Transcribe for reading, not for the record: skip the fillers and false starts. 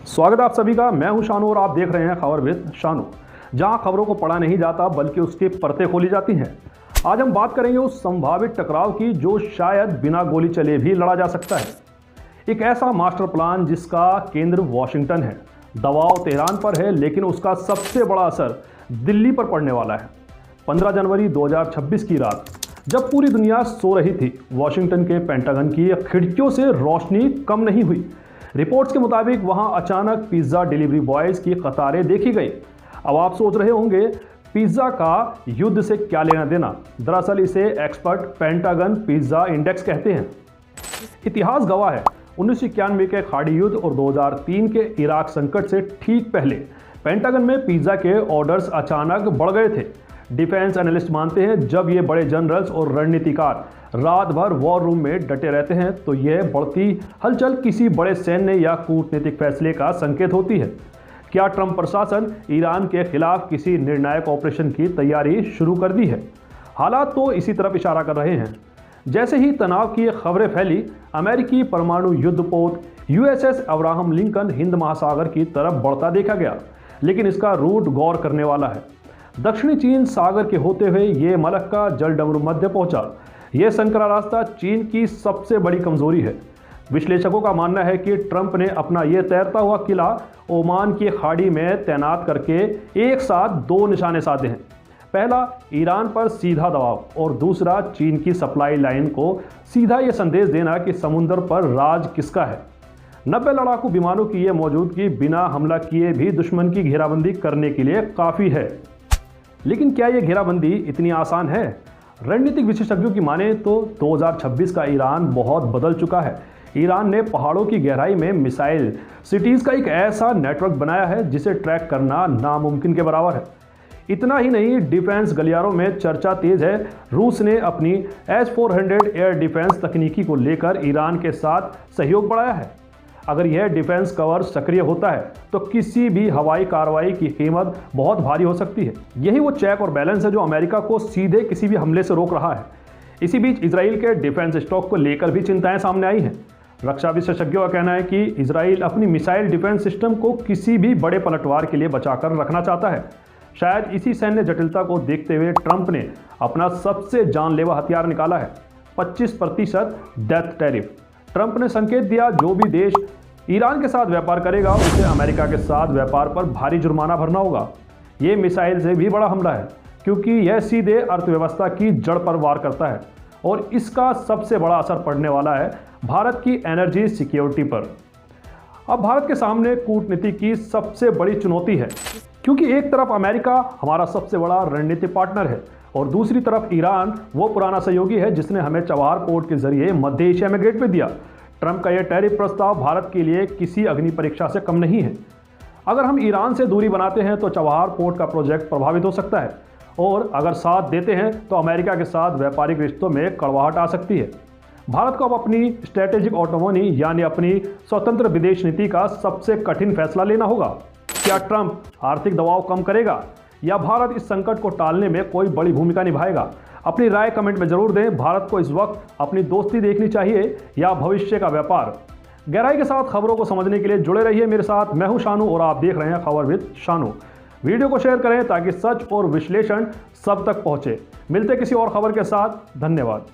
स्वागत है आप सभी का। मैं हूं शानू और आप देख रहे हैं खबर विद शानू, जहां खबरों को पढ़ा नहीं जाता बल्कि उसकी परतें खोली जाती हैं। आज हम बात करेंगे उस संभावित टकराव की जो शायद बिना गोली चले भी लड़ा जा सकता है। एक ऐसा मास्टर प्लान जिसका केंद्र वॉशिंगटन है, दबाव तेहरान पर है, लेकिन उसका सबसे बड़ा असर दिल्ली पर पड़ने वाला है। 15 जनवरी 2026 की रात जब पूरी दुनिया सो रही थी, वॉशिंगटन के पेंटागन की खिड़कियों से रोशनी कम नहीं हुई। रिपोर्ट्स के मुताबिक वहां अचानक पिज्जा डिलीवरी बॉयज की कतारें देखी गई। अब आप सोच रहे होंगे पिज्जा का युद्ध से क्या लेना देना। दरअसल इसे एक्सपर्ट पेंटागन पिज्जा इंडेक्स कहते हैं। इतिहास गवाह है 1991 के खाड़ी युद्ध और 2003 के इराक संकट से ठीक पहले पेंटागन में पिज्जा के ऑर्डर्स अचानक बढ़ गए थे। डिफेंस एनालिस्ट मानते हैं जब ये बड़े जनरल्स और रणनीतिकार रात भर वॉर रूम में डटे रहते हैं तो यह बढ़ती हलचल किसी बड़े सैन्य या कूटनीतिक फैसले का संकेत होती है। क्या ट्रंप प्रशासन ईरान के खिलाफ किसी निर्णायक ऑपरेशन की तैयारी शुरू कर दी है? हालात तो इसी तरफ इशारा कर रहे हैं। जैसे ही तनाव की खबरें फैली, अमेरिकी परमाणु युद्धपोत यूएसएस अब्राहम लिंकन हिंद महासागर की तरफ बढ़ता देखा गया, लेकिन इसका रूट गौर करने वाला है। दक्षिणी चीन सागर के होते हुए ये मलक्का जलडमरू मध्य पहुंचा। यह संकरा रास्ता चीन की सबसे बड़ी कमजोरी है। विश्लेषकों का मानना है कि ट्रंप ने अपना यह तैरता हुआ किला ओमान की खाड़ी में तैनात करके एक साथ दो निशाने साधे हैं। पहला, ईरान पर सीधा दबाव, और दूसरा चीन की सप्लाई लाइन को सीधा यह संदेश देना कि समुद्र पर राज किसका है। 90 लड़ाकू विमानों की यह मौजूदगी बिना हमला किए भी दुश्मन की घेराबंदी करने के लिए काफ़ी है। लेकिन क्या यह घेराबंदी इतनी आसान है? रणनीतिक विशेषज्ञों की माने तो 2026 का ईरान बहुत बदल चुका है। ईरान ने पहाड़ों की गहराई में मिसाइल सिटीज़ का एक ऐसा नेटवर्क बनाया है जिसे ट्रैक करना नामुमकिन के बराबर है। इतना ही नहीं, डिफेंस गलियारों में चर्चा तेज है। रूस ने अपनी S-400 एयर डिफेंस तकनीकी को लेकर ईरान के साथ सहयोग बढ़ाया है। अगर यह डिफेंस कवर सक्रिय होता है तो किसी भी हवाई कार्रवाई की कीमत बहुत भारी हो सकती है। यही वो चेक और बैलेंस है जो अमेरिका को सीधे किसी भी हमले से रोक रहा है। इसी बीच इजराइल के डिफेंस स्टॉक को लेकर भी चिंताएं सामने आई हैं। रक्षा विशेषज्ञों का कहना है कि इजराइल अपनी मिसाइल डिफेंस सिस्टम को किसी भी बड़े पलटवार के लिए बचाकर रखना चाहता है। शायद इसी सैन्य जटिलता को देखते हुए ट्रंप ने अपना सबसे जानलेवा हथियार निकाला है, 25% डेथ टैरिफ। ट्रंप ने संकेत दिया जो भी देश ईरान के साथ व्यापार करेगा उसे अमेरिका के साथ व्यापार पर भारी जुर्माना भरना होगा। ये मिसाइल से भी बड़ा हमला है क्योंकि यह सीधे अर्थव्यवस्था की जड़ पर वार करता है और इसका सबसे बड़ा असर पड़ने वाला है भारत की एनर्जी सिक्योरिटी पर। अब भारत के सामने कूटनीति की सबसे बड़ी चुनौती है, क्योंकि एक तरफ अमेरिका हमारा सबसे बड़ा रणनीतिक पार्टनर है और दूसरी तरफ ईरान वो पुराना सहयोगी है जिसने हमें चबहार पोर्ट के जरिए मध्य एशिया में गेटवे दिया। ट्रंप का यह टैरिफ प्रस्ताव भारत के लिए किसी अग्नि परीक्षा से कम नहीं है। अगर हम ईरान से दूरी बनाते हैं तो चबहार पोर्ट का प्रोजेक्ट प्रभावित हो सकता है, और अगर साथ देते हैं तो अमेरिका के साथ व्यापारिक रिश्तों में कड़वाहट आ सकती है। भारत को अब अपनी स्ट्रेटेजिक ऑटोनॉमी यानी अपनी स्वतंत्र विदेश नीति का सबसे कठिन फैसला लेना होगा। क्या ट्रंप आर्थिक दबाव कम करेगा या भारत इस संकट को टालने में कोई बड़ी भूमिका निभाएगा? अपनी राय कमेंट में जरूर दें। भारत को इस वक्त अपनी दोस्ती देखनी चाहिए या भविष्य का व्यापार? गहराई के साथ खबरों को समझने के लिए जुड़े रहिए मेरे साथ। मैं हूं शानू और आप देख रहे हैं खबर विद शानू। वीडियो को शेयर करें ताकि सच और विश्लेषण सब तक पहुंचे। मिलते किसी और खबर के साथ। धन्यवाद।